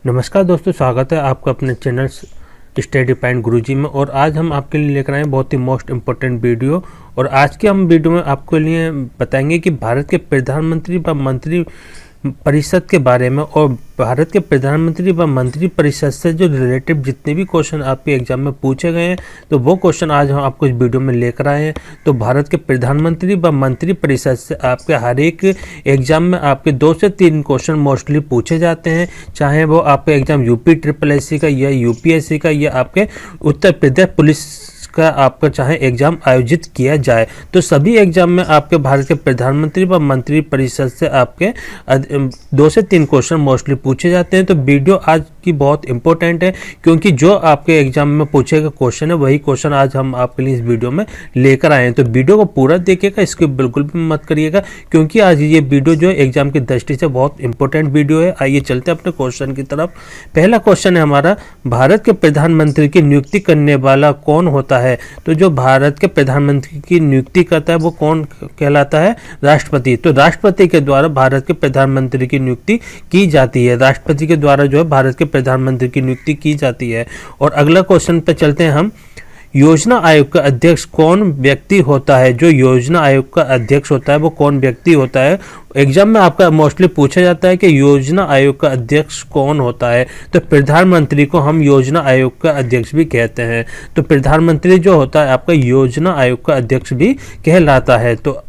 नमस्कार दोस्तों, स्वागत है आपका अपने चैनल स्टडी पॉइंट गुरुजी में। और आज हम आपके लिए लेकर आए हैं बहुत ही मोस्ट इम्पोर्टेंट वीडियो। और आज के हम वीडियो में आपके लिए बताएंगे कि भारत के प्रधानमंत्री व मंत्री परिषद के बारे में, और भारत के प्रधानमंत्री व मंत्री परिषद से जो रिलेटिव जितने भी क्वेश्चन आपके एग्जाम में पूछे गए हैं, तो वो क्वेश्चन आज हम आपको इस वीडियो में लेकर आए हैं। तो भारत के प्रधानमंत्री व मंत्री परिषद से आपके हर एक एग्जाम में आपके 2 से 3 क्वेश्चन मोस्टली पूछे जाते हैं, चाहे वो आपका एग्जाम यूपी SSS का या यूपीएससी का या आपके उत्तर प्रदेश पुलिस का आपका चाहे एग्जाम आयोजित किया जाए। तो सभी एग्जाम में आपके भारत के प्रधानमंत्री व मंत्री परिषद से आपके 2 से 3 क्वेश्चन मोस्टली पूछे जाते हैं। तो वीडियो आज की बहुत इंपॉर्टेंट है, क्योंकि जो आपके एग्जाम में पूछे गए क्वेश्चन है वही क्वेश्चन आज हम आपके लिए इस वीडियो में लेकर आए हैं। तो वीडियो को पूरा देखिएगा, इसको बिल्कुल भी मत करिएगा, क्योंकि आज ये वीडियो जो है एग्जाम की दृष्टि से बहुत इंपॉर्टेंट वीडियो है। आइए चलते हैं अपने क्वेश्चन की तरफ। पहला क्वेश्चन है हमारा, भारत के प्रधानमंत्री की नियुक्ति करने वाला कौन होता है? तो जो भारत के प्रधानमंत्री की नियुक्ति करता है वो कौन कहलाता है? राष्ट्रपति। तो राष्ट्रपति के द्वारा भारत के प्रधानमंत्री की नियुक्ति की जाती है। राष्ट्रपति के द्वारा जो है भारत के प्रधानमंत्री की नियुक्ति की जाती है। और अगला क्वेश्चन पे चलते हैं हम, योजना आयोग का अध्यक्ष कौन व्यक्ति होता है? जो योजना आयोग का अध्यक्ष होता है वो कौन व्यक्ति होता है? एग्जाम में आपका मोस्टली पूछा जाता है कि योजना आयोग का अध्यक्ष कौन होता है। तो प्रधानमंत्री को हम योजना आयोग का अध्यक्ष भी कहते हैं। तो प्रधानमंत्री जो होता है आपका योजना आयोग का अध्यक्ष भी कहलाता है। तो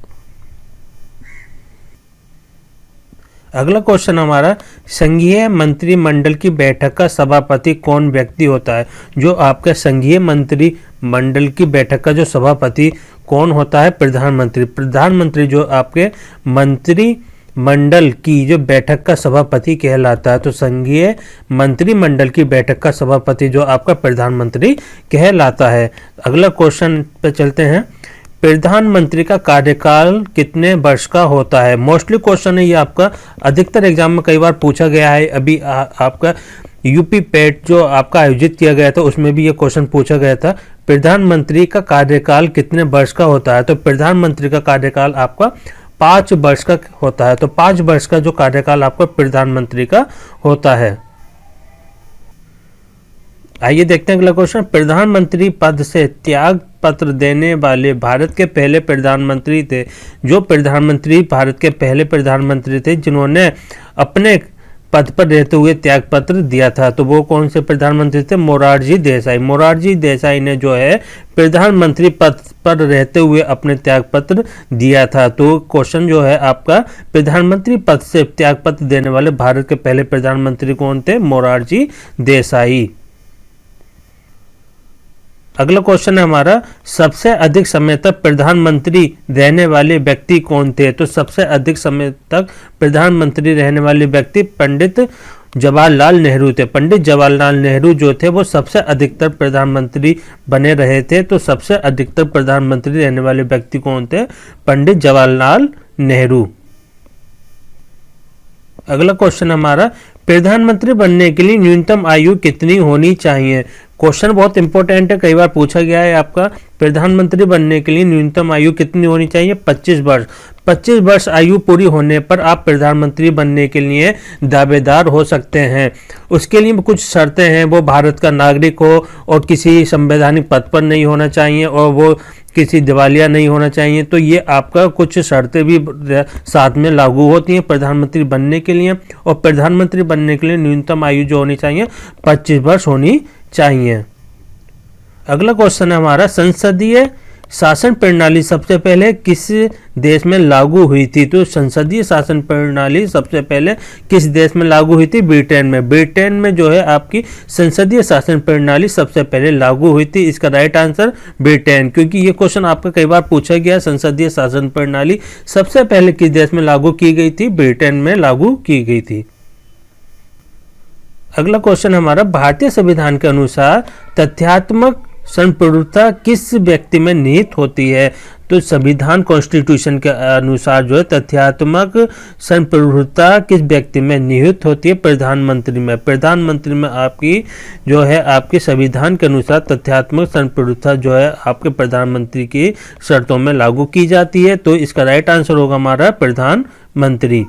अगला क्वेश्चन हमारा, संघीय मंत्रिमंडल की बैठक का सभापति कौन व्यक्ति होता है? जो आपका संघीय मंत्रिमंडल की बैठक का जो सभापति कौन होता है? प्रधानमंत्री। प्रधानमंत्री जो आपके मंत्रिमंडल की जो बैठक का सभापति कहलाता है। तो संघीय मंत्रिमंडल की बैठक का सभापति जो आपका प्रधानमंत्री कहलाता है। अगला क्वेश्चन पे चलते हैं, प्रधानमंत्री का कार्यकाल कितने वर्ष का होता है? मोस्टली क्वेश्चन है ये आपका, अधिकतर एग्जाम में कई बार पूछा गया है। अभी आपका यूपी पेट जो आपका आयोजित किया गया था उसमें भी ये क्वेश्चन पूछा गया था, प्रधानमंत्री का कार्यकाल कितने वर्ष का होता है? तो प्रधानमंत्री का कार्यकाल आपका 5 वर्ष का होता है। तो 5 वर्ष का जो कार्यकाल आपका प्रधानमंत्री का होता है। आइए देखते हैं अगला क्वेश्चन, प्रधानमंत्री पद से त्याग पत्र देने वाले भारत के पहले प्रधानमंत्री थे? जो प्रधानमंत्री भारत के पहले प्रधानमंत्री थे जिन्होंने अपने पद पर रहते हुए त्याग पत्र दिया था, तो वो कौन से प्रधानमंत्री थे? मोरारजी देसाई। मोरारजी देसाई ने जो है प्रधानमंत्री पद पर रहते हुए अपने त्याग पत्र दिया था। तो क्वेश्चन जो है आपका, प्रधानमंत्री पद से त्याग पत्र देने वाले भारत के पहले प्रधानमंत्री कौन थे? मोरारजी देसाई। अगला क्वेश्चन है हमारा, सबसे अधिक समय तक प्रधानमंत्री रहने वाले व्यक्ति कौन थे? तो सबसे अधिक समय तक प्रधानमंत्री रहने वाले व्यक्ति पंडित जवाहरलाल नेहरू थे। पंडित जवाहरलाल नेहरू जो थे वो सबसे अधिकतर प्रधानमंत्री बने रहे थे। तो सबसे अधिकतर प्रधानमंत्री रहने वाले व्यक्ति कौन थे? पंडित जवाहरलाल नेहरू। अगला क्वेश्चन हमारा, प्रधानमंत्री बनने के लिए न्यूनतम आयु कितनी होनी चाहिए? क्वेश्चन बहुत इंपॉर्टेंट है, कई बार पूछा गया है आपका, प्रधानमंत्री बनने के लिए न्यूनतम आयु कितनी होनी चाहिए? 25 वर्ष। 25 वर्ष आयु पूरी होने पर आप प्रधानमंत्री बनने के लिए दावेदार हो सकते हैं। उसके लिए कुछ शर्तें हैं, वो भारत का नागरिक हो और किसी संवैधानिक पद पर नहीं होना चाहिए और वो किसी दिवालिया नहीं होना चाहिए। तो ये आपका कुछ शर्तें भी साथ में लागू होती हैं प्रधानमंत्री बनने के लिए। और प्रधानमंत्री बनने के लिए न्यूनतम आयु जो होनी चाहिए 25 वर्ष होनी चाहिए। अगला क्वेश्चन है हमारा, संसदीय शासन प्रणाली सबसे पहले किस देश में लागू हुई थी? तो संसदीय शासन प्रणाली सबसे पहले किस देश में लागू हुई थी? ब्रिटेन में। ब्रिटेन में जो है आपकी संसदीय शासन प्रणाली सबसे पहले लागू हुई थी। इसका राइट आंसर ब्रिटेन, क्योंकि ये क्वेश्चन आपका कई बार पूछा गया, संसदीय शासन प्रणाली सबसे पहले किस देश में लागू की गई थी? ब्रिटेन में लागू की गई थी। अगला क्वेश्चन हमारा, भारतीय संविधान के अनुसार तथ्यात्मक संप्रभुता किस व्यक्ति में निहित होती है? तो संविधान कॉन्स्टिट्यूशन के अनुसार जो है तथ्यात्मक संप्रभुता किस व्यक्ति में निहित होती है? प्रधानमंत्री में। प्रधानमंत्री में आपकी जो है आपके संविधान के अनुसार तथ्यात्मक संप्रभुता जो है आपके प्रधानमंत्री की शर्तों में लागू की जाती है। तो इसका राइट आंसर होगा हमारा प्रधानमंत्री।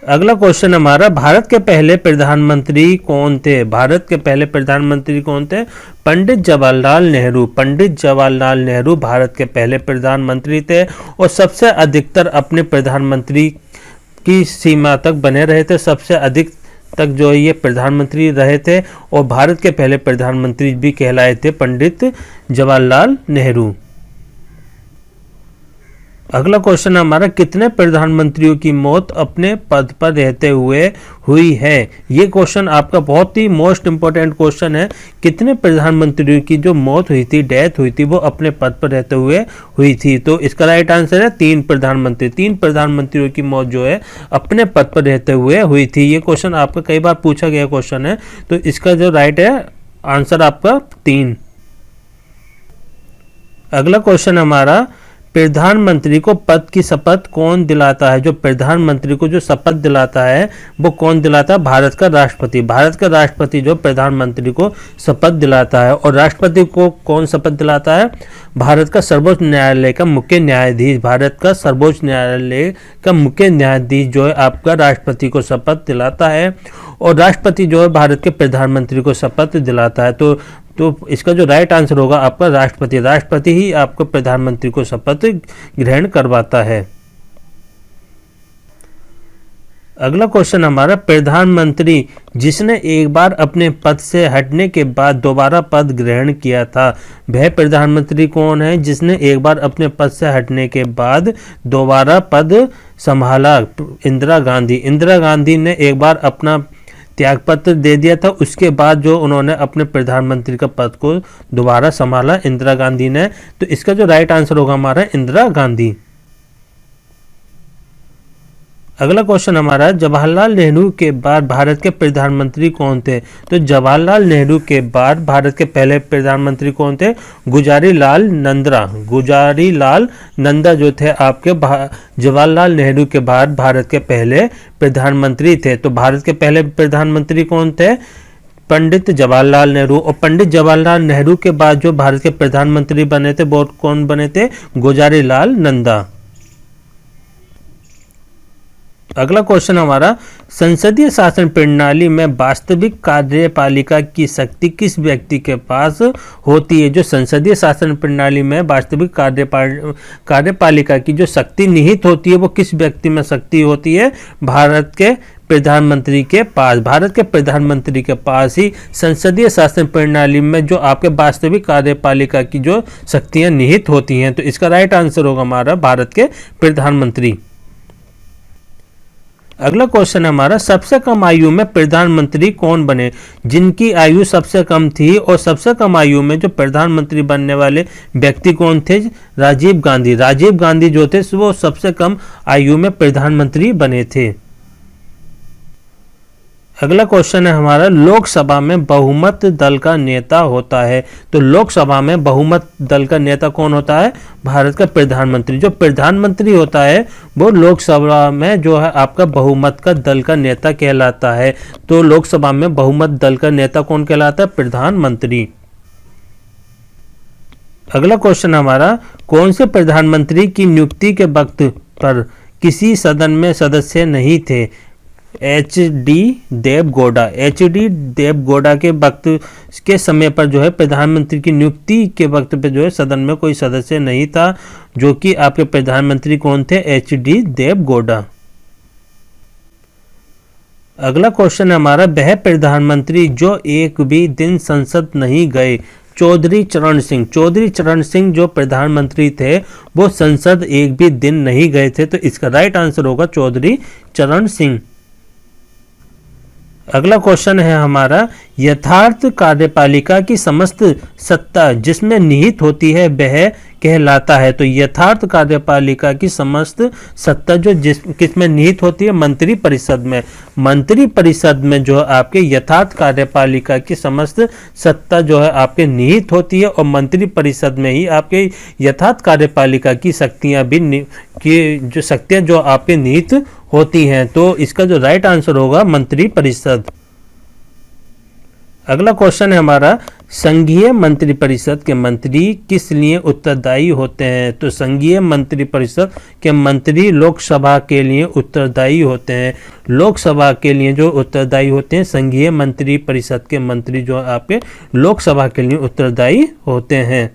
अगला क्वेश्चन हमारा, भारत के पहले प्रधानमंत्री कौन थे? भारत के पहले प्रधानमंत्री कौन थे? पंडित जवाहरलाल नेहरू। पंडित जवाहरलाल नेहरू भारत के पहले प्रधानमंत्री थे और सबसे अधिकतर अपने प्रधानमंत्री की सीमा तक बने रहे थे। सबसे अधिक तक जो ये प्रधानमंत्री रहे थे और भारत के पहले प्रधानमंत्री भी कहलाए थे पंडित जवाहरलाल नेहरू। अगला क्वेश्चन हमारा, कितने प्रधानमंत्रियों की मौत अपने पद पर रहते हुए हुई है? ये क्वेश्चन आपका बहुत ही मोस्ट इंपॉर्टेंट क्वेश्चन है। कितने प्रधानमंत्रियों की जो मौत हुई थी, डेथ हुई थी, वो अपने पद पर रहते हुए हुई थी? तो इसका राइट आंसर है 3 प्रधानमंत्री। 3 प्रधानमंत्रियों की मौत जो है अपने पद पर रहते हुए हुई थी। ये क्वेश्चन आपका कई बार पूछा गया क्वेश्चन है, तो इसका जो राइट है आंसर आपका 3। अगला क्वेश्चन हमारा, प्रधानमंत्री को पद की शपथ कौन दिलाता है? जो प्रधानमंत्री को जो शपथ दिलाता है वो कौन दिलाता है? भारत का राष्ट्रपति। भारत का राष्ट्रपति जो प्रधानमंत्री को शपथ दिलाता है। और राष्ट्रपति को कौन शपथ दिलाता है? भारत का सर्वोच्च न्यायालय का मुख्य न्यायाधीश। भारत का सर्वोच्च न्यायालय का मुख्य न्यायाधीश जो है आपका राष्ट्रपति को शपथ दिलाता है और राष्ट्रपति जो है भारत के प्रधानमंत्री को शपथ दिलाता है। तो इसका जो राइट आंसर होगा आपका राष्ट्रपति। राष्ट्रपति ही आपको प्रधानमंत्री को शपथ ग्रहण करवाता है। अगला क्वेश्चन हमारा, प्रधानमंत्री जिसने एक बार अपने पद से हटने के बाद दोबारा पद ग्रहण किया था, वह प्रधानमंत्री कौन है जिसने एक बार अपने पद से हटने के बाद दोबारा पद संभाला? इंदिरा गांधी। इंदिरा गांधी ने एक बार अपना त्यागपत्र दे दिया था, उसके बाद जो उन्होंने अपने प्रधानमंत्री का पद को दोबारा संभाला इंदिरा गांधी ने। तो इसका जो राइट आंसर होगा हमारा इंदिरा गांधी। अगला क्वेश्चन हमारा, जवाहरलाल नेहरू के बाद भारत के प्रधानमंत्री कौन थे? तो जवाहरलाल नेहरू के बाद भारत के पहले प्रधानमंत्री कौन थे? गुजारी लाल नंदा। गुजारी लाल नंदा जो थे आपके जवाहरलाल नेहरू के बाद भारत के पहले प्रधानमंत्री थे। तो भारत के पहले प्रधानमंत्री कौन थे? पंडित जवाहरलाल नेहरू। और पंडित जवाहरलाल नेहरू के बाद जो भारत के प्रधानमंत्री बने थे वो कौन बने थे? गुजारी लाल नंदा। अगला क्वेश्चन हमारा, संसदीय शासन प्रणाली में वास्तविक कार्यपालिका की शक्ति किस व्यक्ति के पास होती है? जो संसदीय शासन प्रणाली में वास्तविक कार्यपालिका की जो शक्ति निहित होती है वो किस व्यक्ति में शक्ति होती है? भारत के प्रधानमंत्री के पास। भारत के प्रधानमंत्री के पास ही संसदीय शासन प्रणाली में जो आपके वास्तविक कार्यपालिका की जो शक्तियां निहित होती हैं। तो इसका राइट आंसर होगा हमारा भारत के प्रधानमंत्री। अगला क्वेश्चन हमारा, सबसे कम आयु में प्रधानमंत्री कौन बने? जिनकी आयु सबसे कम थी और सबसे कम आयु में जो प्रधानमंत्री बनने वाले व्यक्ति कौन थे? राजीव गांधी। राजीव गांधी जो थे वो सबसे कम आयु में प्रधानमंत्री बने थे। अगला क्वेश्चन है हमारा, लोकसभा में बहुमत दल का नेता होता है। तो लोकसभा में बहुमत दल का नेता कौन होता है? भारत का प्रधानमंत्री। जो प्रधानमंत्री होता है वो लोकसभा में जो है आपका बहुमत का दल का नेता कहलाता है। तो लोकसभा में बहुमत दल का नेता कौन कहलाता है? प्रधानमंत्री। अगला क्वेश्चन हमारा, कौन से प्रधानमंत्री की नियुक्ति के वक्त पर किसी सदन में सदस्य नहीं थे? एच.डी. देवगौड़ा। एच.डी. देवगौड़ा के वक्त के समय पर जो है प्रधानमंत्री की नियुक्ति के वक्त पे जो है सदन में कोई सदस्य नहीं था। जो कि आपके प्रधानमंत्री कौन थे? एच.डी. देवगौड़ा। अगला क्वेश्चन हमारा, वह प्रधानमंत्री जो एक भी दिन संसद नहीं गए? चौधरी चरण सिंह। चौधरी चरण सिंह जो प्रधानमंत्री थे वो संसद एक भी दिन नहीं गए थे। तो इसका राइट आंसर होगा चौधरी चरण सिंह। अगला क्वेश्चन है हमारा, यथार्थ कार्यपालिका की समस्त सत्ता जिसमें निहित होती है वह कहलाता है। तो यथार्थ कार्यपालिका की समस्त सत्ता जो किसमें निहित होती है? मंत्री परिषद में। मंत्री परिषद में जो है आपके यथार्थ कार्यपालिका की समस्त सत्ता जो है आपके निहित होती है और मंत्री परिषद में ही आपके यथार्थ कार्यपालिका की शक्तियां जो आपके निहित होती हैं। तो इसका जो राइट आंसर होगा मंत्री परिषद। अगला क्वेश्चन है हमारा, संघीय मंत्रिपरिषद के मंत्री किस लिए उत्तरदायी होते हैं? तो संघीय मंत्रिपरिषद के मंत्री लोकसभा के लिए उत्तरदायी होते हैं। लोकसभा के लिए जो उत्तरदायी होते हैं, संघीय मंत्रिपरिषद के मंत्री जो आपके लोकसभा के लिए उत्तरदायी होते हैं।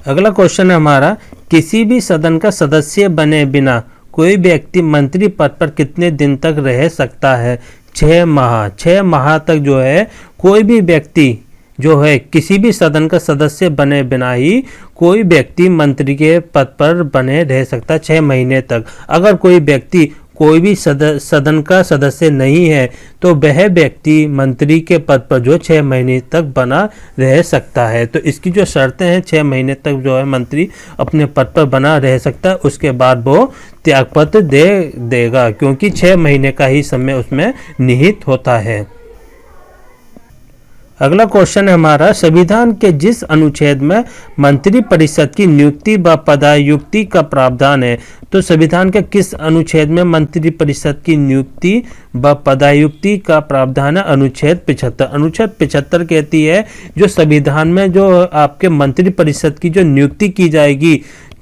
अगला क्वेश्चन है हमारा, किसी भी सदन का सदस्य बने बिना कोई व्यक्ति मंत्री पद पर कितने दिन तक रह सकता है? 6 माह। 6 माह तक जो है कोई भी व्यक्ति जो है किसी भी सदन का सदस्य बने बिना ही कोई व्यक्ति मंत्री के पद पर बने रह सकता है 6 महीने तक। अगर कोई व्यक्ति कोई भी सदन का सदस्य नहीं है तो वह व्यक्ति मंत्री के पद पर जो 6 महीने तक बना रह सकता है। तो इसकी जो शर्तें हैं, 6 महीने तक जो है मंत्री अपने पद पर बना रह सकता है, उसके बाद वो त्यागपत्र देगा, क्योंकि 6 महीने का ही समय उसमें निहित होता है। अगला क्वेश्चन है हमारा, संविधान के जिस अनुच्छेद में मंत्रिपरिषद की नियुक्ति व पदायुक्ति का प्रावधान है? तो संविधान के किस अनुच्छेद में मंत्रिपरिषद की नियुक्ति व पदायुक्ति का प्रावधान है? अनुच्छेद 75। अनुच्छेद 75 कहती है जो संविधान में जो आपके मंत्रिपरिषद की जो नियुक्ति की जाएगी,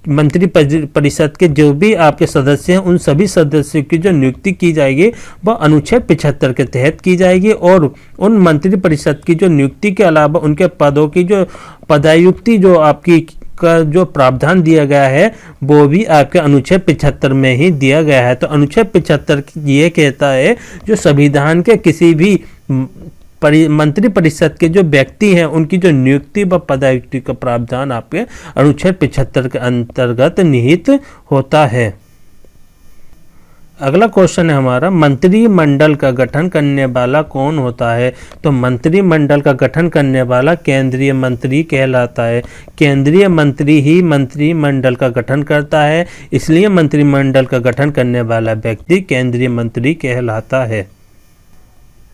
मंत्री परिषद के जो भी आपके सदस्य हैं उन सभी सदस्यों की जो नियुक्ति की जाएगी वह अनुच्छेद 75 के तहत की जाएगी, और उन मंत्री परिषद की जो नियुक्ति के अलावा उनके पदों की जो पदायुक्ति जो आपकी का जो प्रावधान दिया गया है वो भी आपके अनुच्छेद 75 में ही दिया गया है। तो अनुच्छेद 75 ये कहता है जो संविधान के किसी भी मंत्री परिषद के जो व्यक्ति हैं उनकी जो नियुक्ति व पदायुक्ति का प्रावधान आपके अनुच्छेद 75 के अंतर्गत निहित होता है। अगला क्वेश्चन है हमारा, मंत्रिमंडल का गठन करने वाला कौन होता है? तो मंत्रिमंडल का गठन करने वाला केंद्रीय मंत्री कहलाता है। केंद्रीय मंत्री ही मंत्रिमंडल का गठन करता है, इसलिए मंत्रिमंडल का गठन करने वाला व्यक्ति केंद्रीय मंत्री कहलाता है।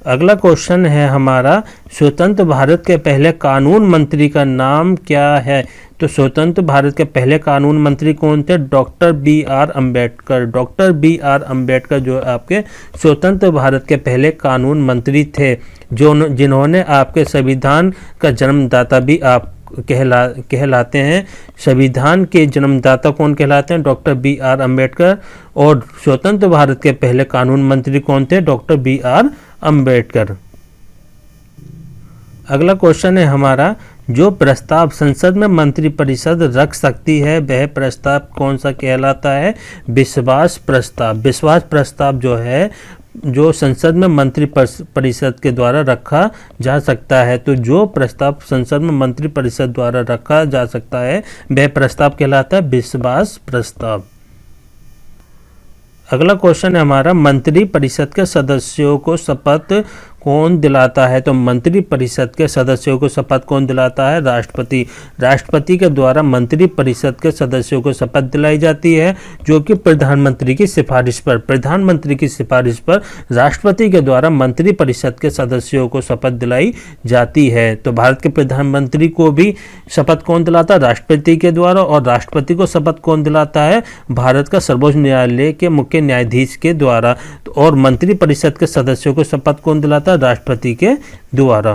अगला क्वेश्चन है हमारा, स्वतंत्र भारत के पहले कानून मंत्री का नाम क्या है? तो स्वतंत्र भारत के पहले कानून मंत्री कौन थे? Doctor B.R. Ambedkar. Doctor B.R. Ambedkar जो आपके स्वतंत्र भारत के पहले कानून मंत्री थे, जो जिन्होंने आपके संविधान का जन्मदाता भी आप कहलाते हैं। संविधान के जन्मदाता कौन कहलाते हैं? Doctor B.R. अम्बेडकर। और स्वतंत्र भारत के पहले कानून मंत्री कौन थे? Doctor B.R. अम्बेडकर। अगला क्वेश्चन है हमारा, जो प्रस्ताव संसद में मंत्रिपरिषद रख सकती है वह प्रस्ताव कौन सा कहलाता है? विश्वास प्रस्ताव। विश्वास प्रस्ताव जो है जो संसद में मंत्रिपरिषद के द्वारा रखा जा सकता है। तो जो प्रस्ताव संसद में मंत्रिपरिषद द्वारा रखा जा सकता है वह प्रस्ताव कहलाता है विश्वास प्रस्ताव। अगला क्वेश्चन है हमारा, मंत्री परिषद के सदस्यों को शपथ कौन दिलाता है? तो मंत्री परिषद के सदस्यों को शपथ कौन दिलाता है? राष्ट्रपति। राष्ट्रपति के द्वारा मंत्री परिषद के सदस्यों को शपथ दिलाई जाती है, जो कि प्रधानमंत्री की सिफारिश पर राष्ट्रपति के द्वारा मंत्री परिषद के सदस्यों को शपथ दिलाई जाती है। तो भारत के प्रधानमंत्री को भी शपथ कौन दिलाता है? राष्ट्रपति के द्वारा। और राष्ट्रपति को शपथ कौन दिलाता है? भारत का सर्वोच्च न्यायालय के मुख्य न्यायाधीश के द्वारा। और मंत्री परिषद के सदस्यों को शपथ कौन दिलाता है? राष्ट्रपति के द्वारा।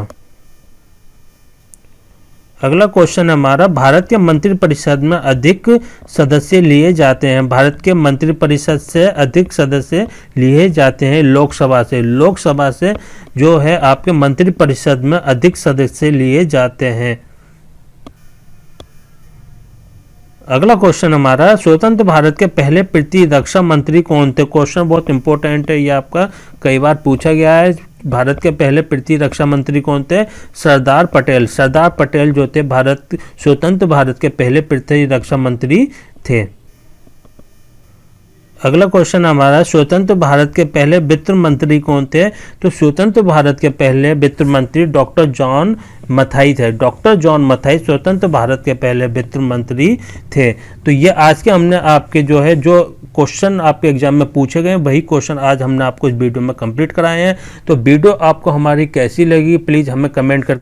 अगला क्वेश्चन हमारा, भारत के मंत्रिपरिषद में अधिक सदस्य लिए जाते हैं। भारत के मंत्रिपरिषद से अधिक सदस्य लिए जाते हैं लोकसभा से। लोकसभा से जो है आपके मंत्रिपरिषद में अधिक सदस्य लिए जाते हैं। अगला क्वेश्चन हमारा, स्वतंत्र भारत के पहले प्रतिरक्षा मंत्री कौन थे? क्वेश्चन बहुत इंपॉर्टेंट है, ये आपका कई बार पूछा गया है। भारत के पहले प्रतिरक्षा मंत्री कौन थे? सरदार पटेल। सरदार पटेल जो थे स्वतंत्र भारत के पहले प्रतिरक्षा मंत्री थे। अगला क्वेश्चन हमारा, स्वतंत्र भारत के पहले वित्त मंत्री कौन थे? तो स्वतंत्र भारत के पहले वित्त मंत्री डॉक्टर जॉन मथाई थे। डॉक्टर जॉन मथाई स्वतंत्र भारत के पहले वित्त मंत्री थे। तो ये आज के हमने आपके जो है जो क्वेश्चन आपके एग्जाम में पूछे गए वही क्वेश्चन आज हमने आपको इस वीडियो में कंप्लीट कराए हैं। तो वीडियो आपको हमारी कैसी लगी प्लीज़ हमें कमेंट कर